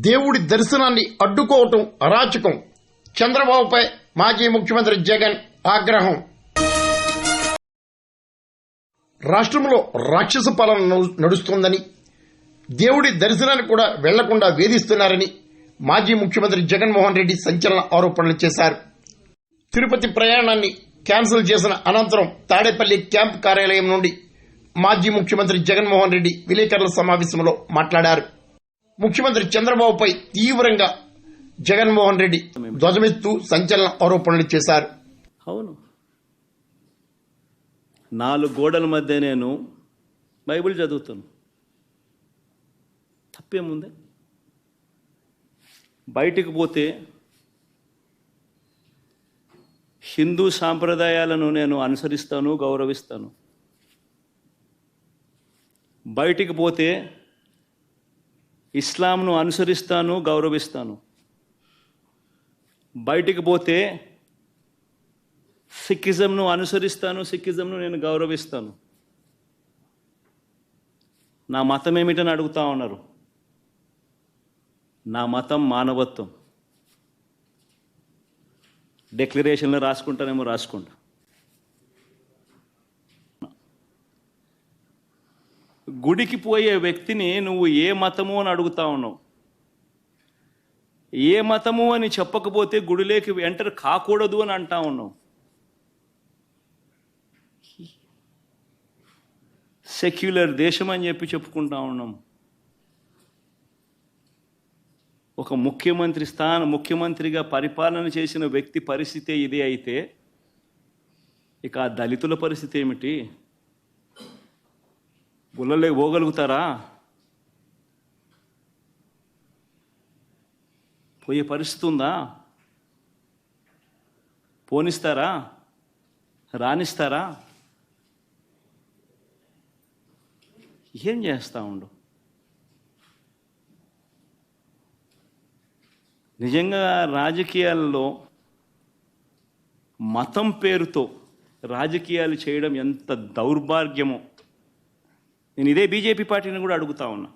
దేవుడి దర్శనాన్ని అడ్డుకోవటం అరాచకం. చంద్రబాబుపై మాజీ ముఖ్యమంత్రి జగన్ ఆగ్రహం. రాష్ట్రంలో రాక్షస పాలన నడుస్తోందని, దేవుడి దర్శనానికి కూడా వెళ్లకుండా వేధిస్తున్నారని మాజీ ముఖ్యమంత్రి జగన్మోహన్ రెడ్డి సంచలన ఆరోపణలు చేశారు. తిరుపతి ప్రయాణాన్ని క్యాన్సిల్ చేసిన అనంతరం తాడేపల్లి క్యాంప్ కార్యాలయం నుండి మాజీ ముఖ్యమంత్రి జగన్మోహన్ రెడ్డి విలేకరుల సమావేశంలో మాట్లాడారు. ముఖ్యమంత్రి చంద్రబాబుపై తీవ్రంగా జగన్మోహన్ రెడ్డి ధ్వజమెత్తు సంచలన ఆరోపణలు చేశారు. అవును, 4 గోడల మధ్య నేను బైబిల్ చదువుతాను, తప్పేముంది? బయటికి పోతే హిందూ సాంప్రదాయాలను నేను అనుసరిస్తాను, గౌరవిస్తాను. బయటికి పోతే ఇస్లాంను అనుసరిస్తాను, గౌరవిస్తాను. బయటికి పోతే సిక్కిజంను అనుసరిస్తాను, సిక్కిజంను నేను గౌరవిస్తాను. నా మతం ఏమిటని అడుగుతా ఉన్నారు. నా మతం మానవత్వం. డిక్లరేషన్లో రాసుకుంటానేమో రాసుకుంటా. గుడికి పోయే వ్యక్తిని నువ్వు ఏ మతము అని అడుగుతా ఉన్నావు. ఏ మతము అని చెప్పకపోతే గుడిలోకి ఎంటర్ కాకూడదు అని అంటా ఉన్నావు. సెక్యులర్ దేశం అని చెప్పి చెప్పుకుంటా ఉన్నాం. ఒక ముఖ్యమంత్రిగా పరిపాలన చేసిన వ్యక్తి పరిస్థితి ఇదే అయితే ఇక ఆ దళితుల పరిస్థితి ఏమిటి? గుళ్ళలే పోగలుగుతారా? పోయే పరిస్థితి ఉందా? పోనిస్తారా? రానిస్తారా? ఏం చేస్తా ఉండు? నిజంగా రాజకీయాల్లో మతం పేరుతో రాజకీయాలు చేయడం ఎంత దౌర్భాగ్యమో. నేను ఇదే బీజేపీ పార్టీని కూడా అడుగుతా ఉన్నా.